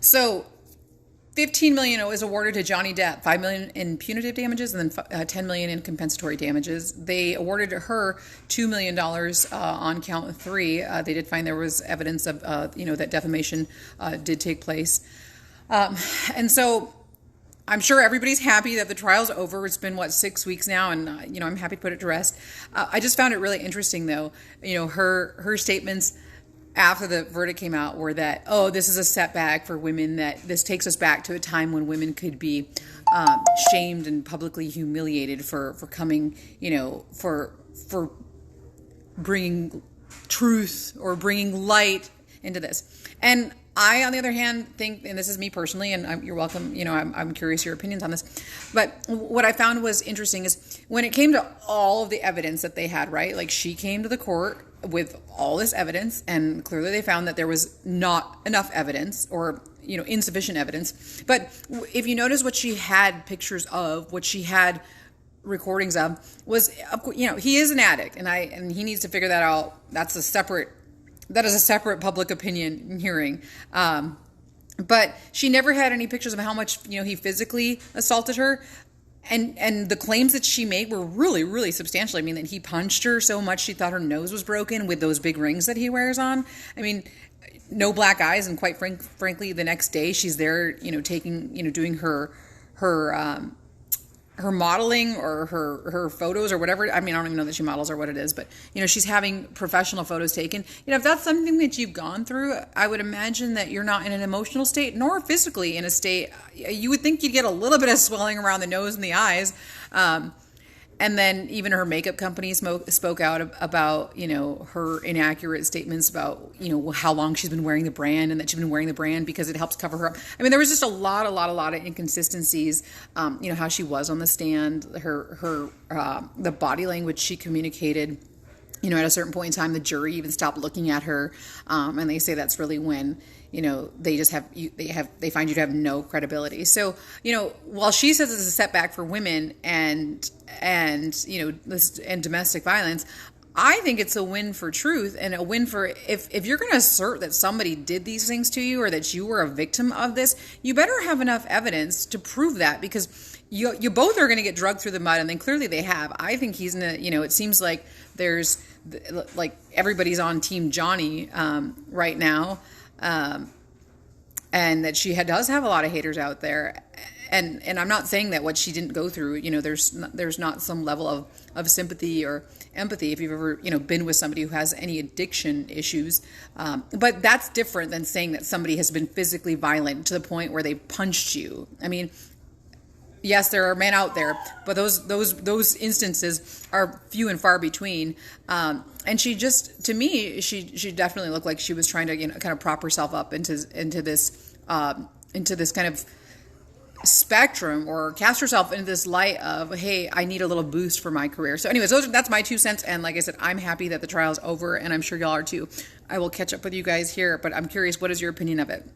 So 15 million was awarded to Johnny Depp, 5 million in punitive damages, and then 10 million in compensatory damages. They awarded her $2 million on count 3. They did find there was evidence of, that defamation did take place. And so I'm sure everybody's happy that the trial's over. It's been, 6 weeks now, and, I'm happy to put it to rest. I just found it really interesting, though, her statements after the verdict came out were that, this is a setback for women, that this takes us back to a time when women could be shamed and publicly humiliated for coming, for bringing truth or bringing light into this. And I, on the other hand, think, and this is me personally, and you're welcome, I'm curious your opinions on this, but what I found was interesting is when it came to all of the evidence that they had, right? Like, she came to the court with all this evidence, and clearly they found that there was not enough evidence, or, insufficient evidence. But if you notice what she had pictures of, what she had recordings of, was, he is an addict, and he needs to figure that out. That is a separate public opinion hearing. But she never had any pictures of how much, he physically assaulted her. And the claims that she made were really, really substantial. I mean, that he punched her so much she thought her nose was broken with those big rings that he wears on. I mean, no black eyes. And quite frankly, the next day she's there, doing her modeling or her photos or whatever. I mean, I don't even know that she models or what it is, but, she's having professional photos taken. If that's something that you've gone through, I would imagine that you're not in an emotional state nor physically in a state. You would think you'd get a little bit of swelling around the nose and the eyes. And then even her makeup company spoke out about, her inaccurate statements about, how long she's been wearing the brand, and that she's been wearing the brand because it helps cover her up. I mean, there was just a lot of inconsistencies. How she was on the stand, the body language she communicated. At a certain point in time, the jury even stopped looking at her, and they say that's really when they just they find you to have no credibility. So while she says it's a setback for women and domestic violence, I think it's a win for truth, and a win for if you're going to assert that somebody did these things to you or that you were a victim of this, you better have enough evidence to prove that, because you both are going to get dragged through the mud, and then clearly they have. I think he's in a, it seems like there's like everybody's on Team Johnny right now, and that she does have a lot of haters out there. And I'm not saying that what she didn't go through, there's not some level of sympathy or empathy if you've ever, been with somebody who has any addiction issues. But that's different than saying that somebody has been physically violent to the point where they punched you. I mean, yes, there are men out there, but those instances are few and far between. And she just, to me, she definitely looked like she was trying to, kind of prop herself up into this kind of spectrum, or cast herself into this light of, hey, I need a little boost for my career. So anyways, that's my 2 cents. And like I said, I'm happy that the trial's over, and I'm sure y'all are too. I will catch up with you guys here, but I'm curious, what is your opinion of it?